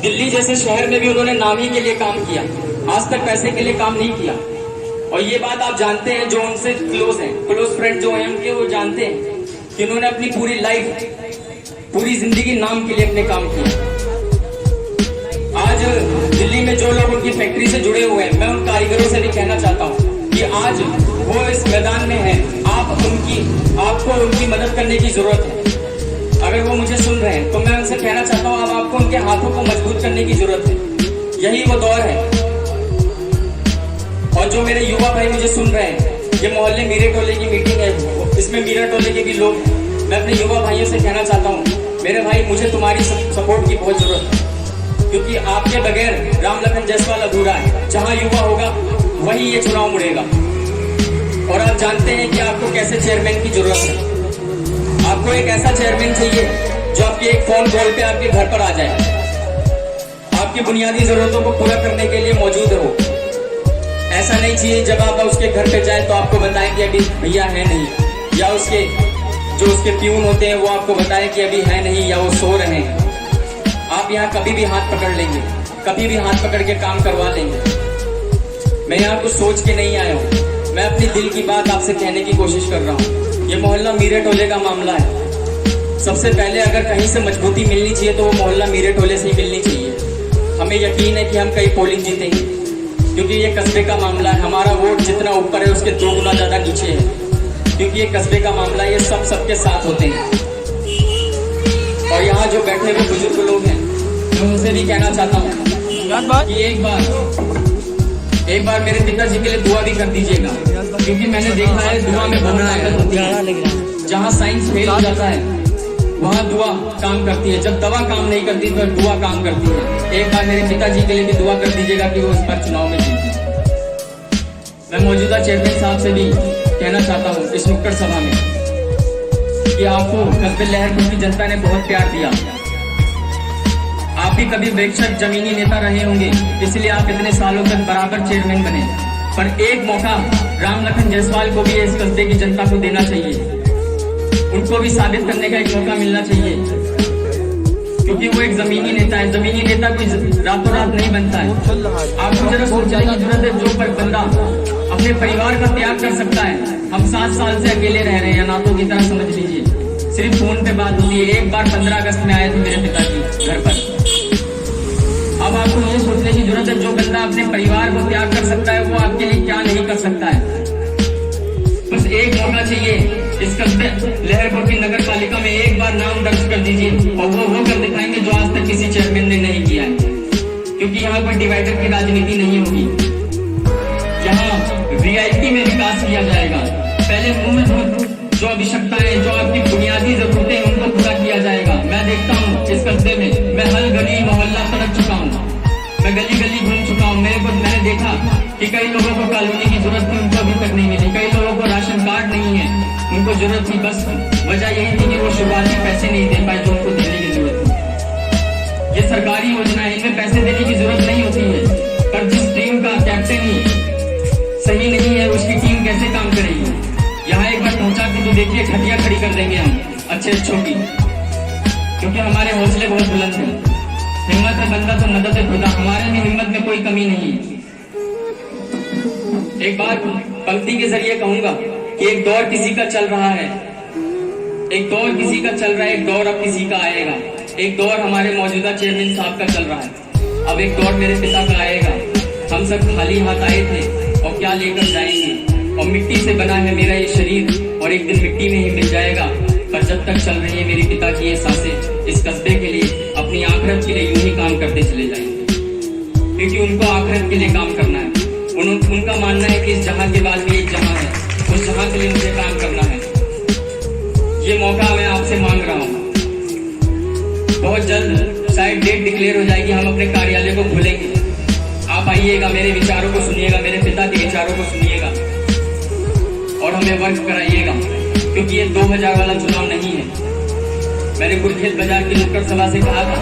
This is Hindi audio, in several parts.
दिल्ली जैसे शहर में भी उन्होंने नाम ही के लिए काम किया, आज तक पैसे के लिए काम नहीं किया। और ये बात आप जानते हैं, जो उनसे क्लोज हैं, क्लोज फ्रेंड जो हैं उनके, वो जानते हैं कि उन्होंने अपनी पूरी लाइफ, पूरी जिंदगी नाम के लिए अपने काम किया। आज दिल्ली में जो लोग उनकी फैक्ट्री से जुड़े हुए हैं, मैं उन कारीगरों से भी कहना चाहता हूँ कि आज वो इस मैदान में है, आपको उनकी मदद करने की जरूरत है। अगर वो मुझे सुन रहे हैं तो मैं उनसे कहना चाहता हूँ, अब आपको उनके हाथों को मजबूत करने की जरूरत है। यही वो दौर है। और जो मेरे युवा भाई मुझे सुन रहे हैं, ये मोहल्ले मीरे टोले की मीटिंग है, इसमें मीरा टोले के भी लोग हैं। मैं अपने युवा भाइयों से कहना चाहता हूँ, मेरे भाई मुझे तुम्हारी सपोर्ट की बहुत जरूरत है, क्योंकि आपके बगैर राम लखन जायसवाल अधूरा है। जहाँ युवा होगा वही ये चुनाव मुड़ेगा। और आप जानते हैं कि आपको कैसे चेयरमैन की जरूरत है। आपको एक ऐसा चेयरमैन चाहिए जो आपके एक फोन कॉल पे आपके घर पर आ जाए, आपकी बुनियादी जरूरतों को पूरा करने के लिए मौजूद हो। ऐसा नहीं चाहिए जब आप उसके घर पे जाए तो आपको बताएं कि अभी भैया है नहीं, या उसके प्यून होते हैं वो आपको बताएं कि अभी है नहीं या वो सो रहे हैं। आप यहाँ कभी भी हाथ पकड़ लेंगे, कभी भी हाथ पकड़ के काम करवा लेंगे। मैं यहाँ कुछ सोच के नहीं आया हूँ, मैं अपनी दिल की बात आपसे कहने की कोशिश कर रहा हूँ। ये मोहल्ला मीरे टोले का मामला है। सबसे पहले अगर कहीं से मजबूती मिलनी चाहिए तो वो मोहल्ला मीरे टोले से ही मिलनी चाहिए। हमें यकीन है कि हम कई पोलिंग जीतेंगे, क्योंकि ये कस्बे का मामला है। हमारा वोट जितना ऊपर है उसके 2 गुना ज्यादा नीचे है, क्योंकि ये कस्बे का मामला है। ये सबके साथ होते हैं। और यहाँ जो बैठे हुए बुजुर्ग लोग हैं, मैं उनसे भी कहना चाहता हूँ कि एक बार मेरे पिताजी के लिए दुआ भी कर दीजिएगा, क्योंकि मैंने देखा है दुआ में बहुत ताकत होती है। जहाँ साइंस फेल हो जाता है वहाँ दुआ काम करती है। जब दवा काम नहीं करती तो दुआ काम करती है। एक बार मेरे पिताजी के लिए भी दुआ कर दीजिएगा कि वो इस बार चुनाव में जीते। मैं मौजूदा चेयरमैन साहब से भी कहना चाहता हूँ इस नुक्कड़ सभा में कि आपको कस्बे लहरपुर की जनता ने बहुत प्यार दिया। आप भी कभी बेशक जमीनी नेता रहे होंगे, इसलिए आप इतने सालों तक बराबर चेयरमैन बने। पर एक मौका राम लखन जायसवाल को भी इस कस्बे की जनता को देना चाहिए। उनको भी साबित करने का एक मौका मिलना चाहिए, क्योंकि वो एक जमीनी नेता है। जमीनी नेता कोई रातों रात नहीं बनता है। आपको जरा सोचने की जरूरत है, जो पर बंदा अपने परिवार का त्याग कर सकता है। हम 7 साल से अकेले रह रहे हैं, अनाथों की तरह समझ लीजिए। सिर्फ फोन पे बात होती है। एक बार 15 अगस्त में आए थे मेरे पिताजी घर पर। अब आपको ये सोचने की जरूरत है, जो बंदा अपने परिवार को त्याग कर सकता है वो आपके लिए क्या नहीं कर सकता है। बस एक मौका चाहिए। इस कस्बे लहरपुर की नगर पालिका में एक बार नाम दर्ज कर दीजिए, और वो कर दिखाएंगे जो आज तक किसी चेयरमैन ने नहीं किया है। क्योंकि यहाँ पर डिवाइडर की राजनीति नहीं होगी। यहाँ रियायती में विकास किया जाएगा। पहले मूलभूत जो आवश्यकताएं, जो आपकी बुनियादी जरूरतें हैं, उनको पूरा किया जाएगा। मैं देखता हूँ इस कस्बे में, मैं हर गली मोहल्ला पलट चुका हूँ, मैं गली गली घूम चुका हूँ। मैंने देखा कि कई लोगों को कॉलोनी की जरूरत थी, उनको अभी तक नहीं मिली। कई लोगों को राशन कार्ड नहीं है, उनको जरूरत थी। बस वजह यही थी कि वो शुरुआती पैसे नहीं दे पाए जो उनको देने की जरूरत थी। ये सरकारी योजना है, इनमें पैसे देने की जरूरत नहीं होती है। पर जिस टीम का कैप्टन ही सही नहीं है, उसकी टीम कैसे काम करेगी। यहाँ एक बार पहुंचा के तो देखिए, खटिया खड़ी कर देंगे हम अच्छों की, क्योंकि हमारे हौसले बहुत बुलंद हैं। हिम्मत है बंदा तो मदद है खुदा। हमारे में हिम्मत में कोई कमी नहीं है। एक बार पंक्ति के जरिए कहूंगा कि एक दौर किसी का चल रहा है, एक दौर किसी का चल रहा है, एक दौर अब किसी का आएगा। एक दौर हमारे मौजूदा चेयरमैन साहब का चल रहा है, अब एक दौर मेरे पिता का आएगा। हम सब खाली हाथ आए थे और क्या लेकर जाएंगे। और मिट्टी से बना है मेरा ये शरीर, और एक दिन मिट्टी में ही मिल जाएगा। पर जब तक चल रही है मेरे पिता की ये सांसें, इस कस्बे के लिए, अपनी आखिरत के लिए यूं ही काम करते चले जाएंगे, क्योंकि उनको आखिरत के लिए काम करना है। उनका मानना है कि इस जहां के बाद भी एक जहां है, उस जहां के लिए मुझे काम करना है। ये मौका मैं आपसे मांग रहा हूँ। बहुत जल्द शायद डेट डिक्लेयर हो जाएगी, हम अपने कार्यालय को खोलेंगे। आप आइएगा, मेरे विचारों को सुनिएगा, मेरे पिता के विचारों को सुनिएगा और हमें वर्क कराइएगा, क्योंकि ये 2000 वाला चुनाव नहीं है। मैंने गुरखेत बाजार की नुक्कड़ सभा से कहा था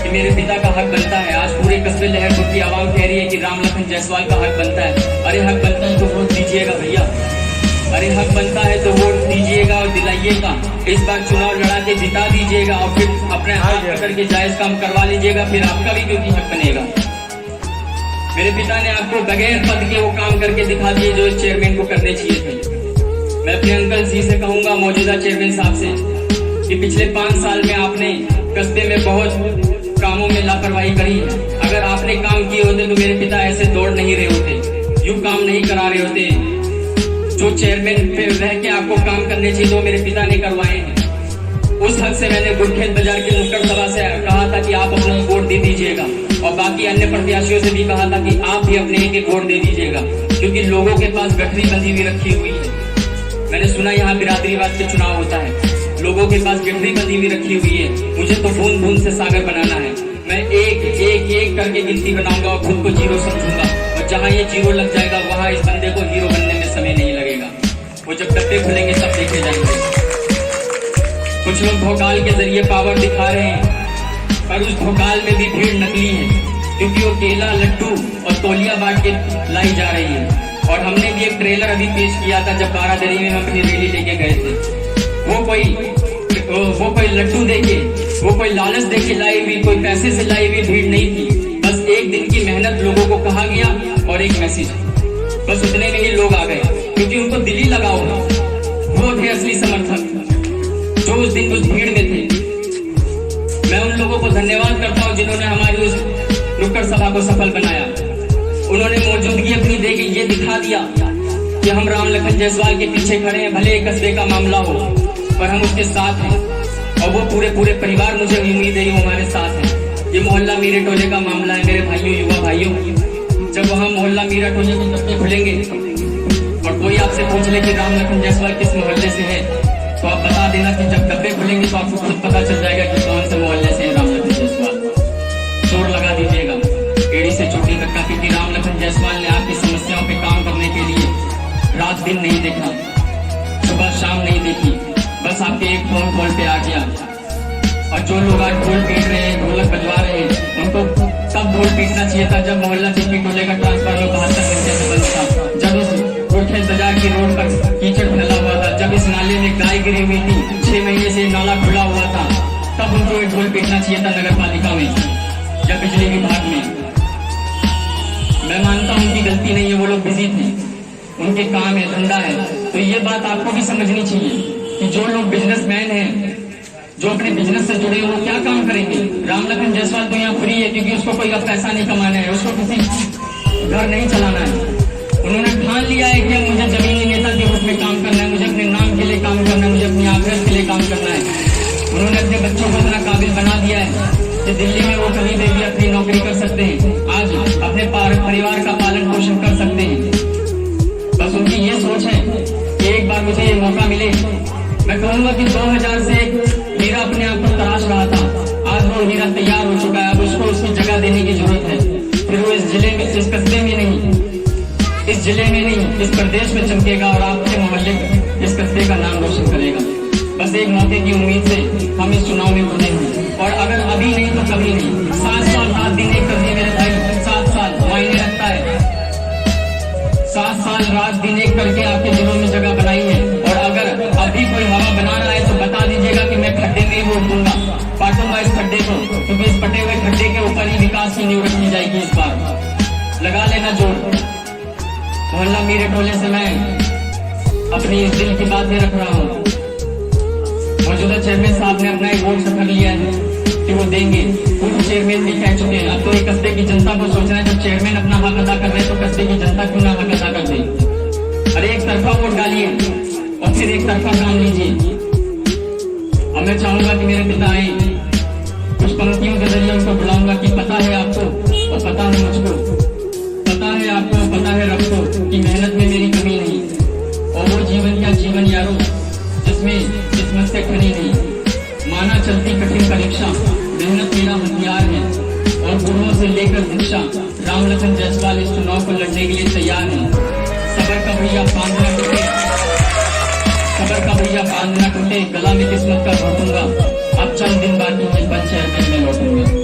कि मेरे पिता का हक बनता है। आज पूरे कस्बे लहरपुर की आवाम कह रही है कि राम लखन जायसवाल का हक बनता है। अरे हक बनता है तो वोट दीजिएगा भैया। अरे हक बनता है तो वोट दीजिएगा और दिलाइएगा, इस बार चुनाव लड़ा के जिता दीजिएगा और फिर अपने हाथ पकड़ के जायज काम करवा लीजिएगा, फिर आपका भी क्योंकि हक बनेगा। मेरे पिता ने आपको बगैर पद के वो काम करके दिखा दिए जो इस चेयरमैन को करने चाहिए थे। मैं अपने अंकल जी से कहूंगा, मौजूदा चेयरमैन साहब से, कि पिछले 5 साल में आपने कस्बे में बहुत कामों में लापरवाही करी। अगर आपने काम किए होते तो मेरे पिता ऐसे दौड़ नहीं रहे होते, यूं काम नहीं करा रहे होते। जो चेयरमैन पे रह के आपको काम करने चाहिए तो मेरे पिता ने करवाए हैं। उस हक से मैंने गुरखेत बाजार की नुक्कड़ सभा से कहा था कि आप अपना वोट दे दीजिएगा, और बाकी अन्य प्रत्याशियों से भी कहा था कि आप भी अपने एक वोट दे दीजिएगा, क्योंकि लोगों के पास गठरी बंधी हुई रखी हुई है। मैंने सुना यहाँ बिरादरीवाद के चुनाव होता है, लोगों के पास गठरी बंधी हुई रखी हुई है। मुझे तो बूंद बूंद से सागर बनाना है। मैं एक करके गिनती बनाऊंगा और खुद को जीरो समझूंगा, और जहाँ ये जीरो लग जाएगा वहाँ इस बंदे को हीरो बनने में समय नहीं लगेगा। वो जब डब्बे खुलेंगे तब देखे जाएंगे। कुछ लोग भोकाल के जरिए पावर दिखा रहे हैं, पर उस भोकाल में भी भीड़ नकली है, क्योंकि वो केला, लड्डू और तौलिया बांट के लाई जा रही है। और हमने भी एक ट्रेलर अभी पेश किया था जब बारादरी में हम अपनी रैली लेके गए थे। वो कोई लड्डू देके, वो कोई लालच देके लाई हुई, कोई पैसे से लाई हुई भीड़ नहीं थी। बस एक दिन की मेहनत लोगों को कहा गया और एक मैसेज, बस उतने में ही लोग आ गए, क्योंकि उनको दिली लगाओ। वो थे असली समर्थक जो उस दिन उस भीड़ में थे। मैं उन लोगों को धन्यवाद करता हूँ जिन्होंने हमारी उस नुक्कड़ सभा को सफल बनाया। उन्होंने मौजूदगी अपनी दे के ये दिखा दिया कि हम राम लखन जायसवाल के पीछे खड़े हैं, भले एक कस्बे का मामला हो पर हम उसके साथ हैं। और वो पूरे परिवार, मुझे उम्मीद है हमारे साथ है। ये मोहल्ला मीरे टोले का मामला है मेरे भाइयों, युवा भाइयों। जब वहाँ मोहल्ला मीरा टोले के डब्बे खुलेंगे और कोई आपसे पूछ ले कि राम लखन जायसवाल किस मोहल्ले से है, तो आप बता देना कि जब डब्बे खुलेंगे तो आपको खुद पता चल जाएगा कि कौन से मोहल्ले से है राम लखन जायसवाल। जोर लगा दीजिएगा एड़ी से चोटी तक का, क्योंकि राम लखन जायसवाल ने आपकी समस्याओं पे काम करने के लिए रात दिन नहीं देखा, सुबह शाम नहीं देखी, बस आपके एक फोन कॉल पे आ गया। और जो लोग आज ढोल पीट रहे हैं, ढोलक बजवा रहे हैं, उनको तब ढोल पीटना चाहिए था जब मोहल्ला चिप्पी टोले का ट्रांसफार्मर 72 घंटे से बंद था, जब इस गुरखेत बाजार की रोड पर कीचड़ फैला हुआ था, जब इस नाले में गाय गिरी हुई थी, 6 महीने से नाला खुला हुआ था, तब उनको एक ढोल पीटना चाहिए था नगर पालिका में या बिजली विभाग में। मैं मानता हूँ उनकी गलती नहीं है, वो लोग बिजी थे, उनके काम है, धंधा है। तो ये बात आपको भी समझनी चाहिए कि जो लोग बिजनेसमैन हैं, जो अपने बिजनेस से जुड़े हैं, वो क्या काम करेंगे। राम लखन जायसवाल तो यहाँ फ्री है, क्योंकि उसको कोई पैसा नहीं कमाना है, उसको किसी घर नहीं चलाना है। उन्होंने ठान लिया है कि मुझे जमीनी नेता के रूप में काम करना है, मुझे अपने नाम के लिए काम करना है, मुझे अपनी आखिरत के लिए काम करना है। उन्होंने अपने बच्चों को इतना काबिल बना दिया है कि दिल्ली में वो कहीं भी अपनी नौकरी कर सकते हैं, आज अपने परिवार का पालन पोषण कर सकते हैं। बस उनकी ये सोच है कि एक बार मुझे ये मौका मिले। मैं कहूंगा कि 2000 से हीरा अपने आप को तराश रहा था, आज वो हीरा तैयार हो चुका है, अब उसको उसकी जगह देने की जरूरत है। फिर वो इस जिले में, इस कस्बे में नहीं, इस जिले में नहीं, इस प्रदेश में चमकेगा और आपके मोहल्ले, इस कस्बे का नाम रोशन करेगा। बस एक मौके की उम्मीद से हम इस चुनाव में जुटे हैं, और अगर अभी नहीं तो कभी नहीं। 7 साल 7 दिन एक कर दिए मेरे भाई, 7 साल मायने रखता है। 7 साल रात दिन एक करके आपके दिलों में जगह बनाई है, और अगर अभी कोई हवा बना रहा है तो बता दीजिएगा कि मैं खड्डे में ही वोट दूंगा, पाटूंगा इस खड्डे को, क्योंकि इस पटे हुए खड्डे के ऊपर ही विकास की नींव रखी जाएगी। इस बार लगा लेना जोर। मोहल्ला मीरे टोले से मैं अपनी इस दिल की बातें रख रहा हूँ। मौजूदा चेयरमैन साहब ने अपना एक वोट सफल लिया है कि वो देंगे, पूर्व चेयरमैन भी कह चुके हैं। अब तो एक कस्बे की जनता को सोचना है, जब चेयरमैन अपना हक अदा कर रहे हैं तो कस्बे की जनता क्यों ना हक अदा कर दे। अरे एक तरफा वोट डालिए और फिर एक तरफा काम लीजिए। और मैं चाहूंगा कि मेरे पिता आए, कुछ पंक्तियों के जरिए उनको बुलाऊंगा कि पता है आपको और पता है मुझको, पता है आपको, पता है रब को कि मेहनत में मेरी कमी नहीं, और वो जीवन क्या जीवन यारो जिसमें किस्मत से खड़ी नहीं। माना चलती कठिन परीक्षा, मेहनत मेरा हथियार है, और गुरुओं से लेकर दीक्षा, राम लखन जायसवाल इस चुनाव को लड़ने के लिए तैयार है। सबर का भैया बांधना टूटे, सबर का भैया बांधना टूटे, गला में किस्मत का घोटूंगा, अब चंद दिन बाद ही मैं पंचायत में लौटूंगा।